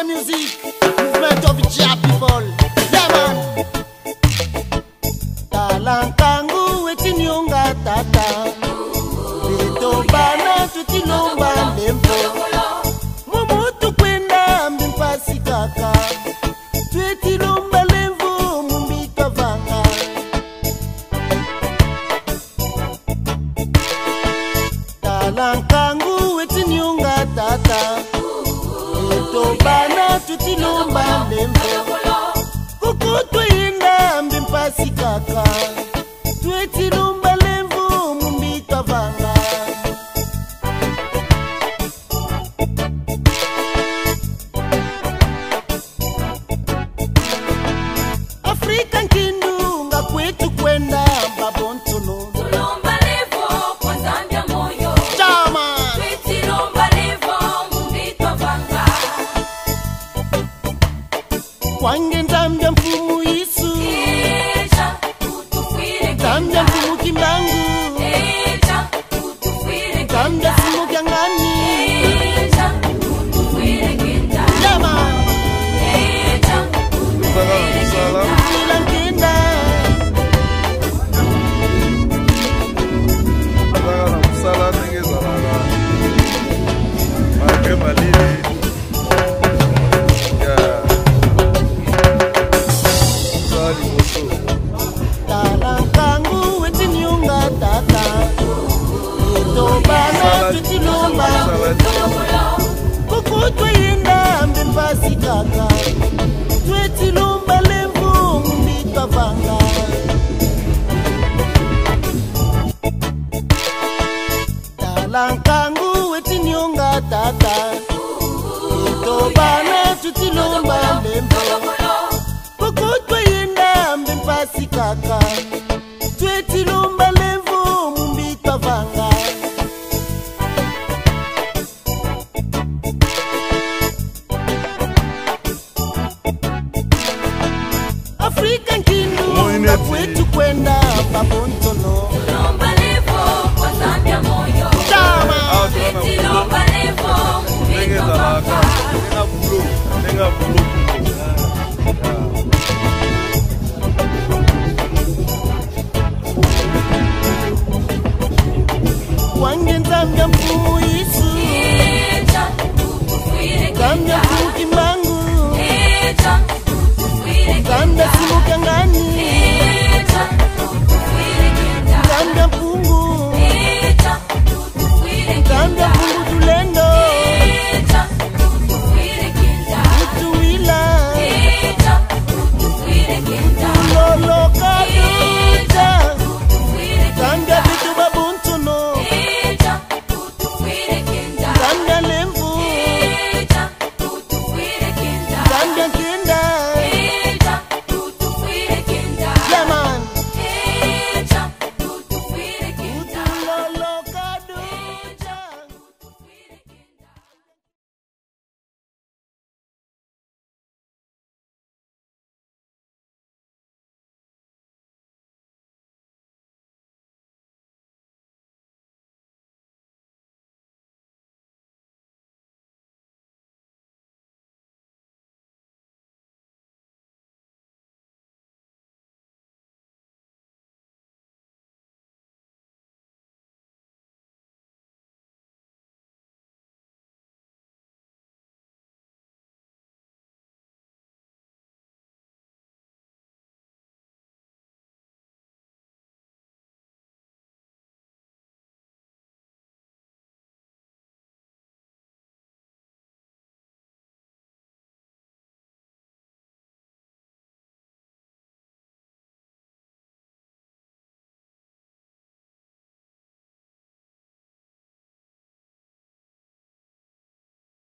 music, movement of Jah people. Yeah man. Talankangu wetiniunga tata. Beto bana tutilomba lembo. Mumutu kwenda mbimpasi kaka. Twetilomba lembo mumbika vanga. Talankangu wetiniunga tata. Beto bana tutilomba lembo. Kukutu inda mbimpasi kaka. Twetilomba lembo mumbika vanga. African kindu nga kwetu kwenda babontono. Tulomba levo kwa Zambia moyo. Chama Tulomba levo mumbitwa vanga. kwange Zambia mfumu Yesu. Eja utufire Zambia mfumu kimbangu. Eja utufire Zambia simu kyangani. Eja utufire kenda. Chama Eja utufire Musala. kila nkenda. Tata Musala tengeza lala. Mage malili. Yeah. Sali moto. Talankangu wetiniunga tata. Beto bana tutilomba. Kukutwe inda mbimpasi kaka. Twetilomba lembo mumbika vanga. Talankangu wetiniunga tata. Beto bana tutilomba lembo. Kukutwe inda mbimpasi kaka. Twetilomba lembo mumbika vanga. African kindu nga kwetu kwenda babontono. Tulomba levo kwa Zambia moyo. Chama Tulomba levo Tengeza mumbitwa lala. vanga. Tenga bulu. kwange Zambia mfumu Yesu. Eja utufire Zambia kenda. mfumu kimbangu. Eja utufire Zambia kenda. simu kyangani. Eja utufire kenda. Zambia mfungu.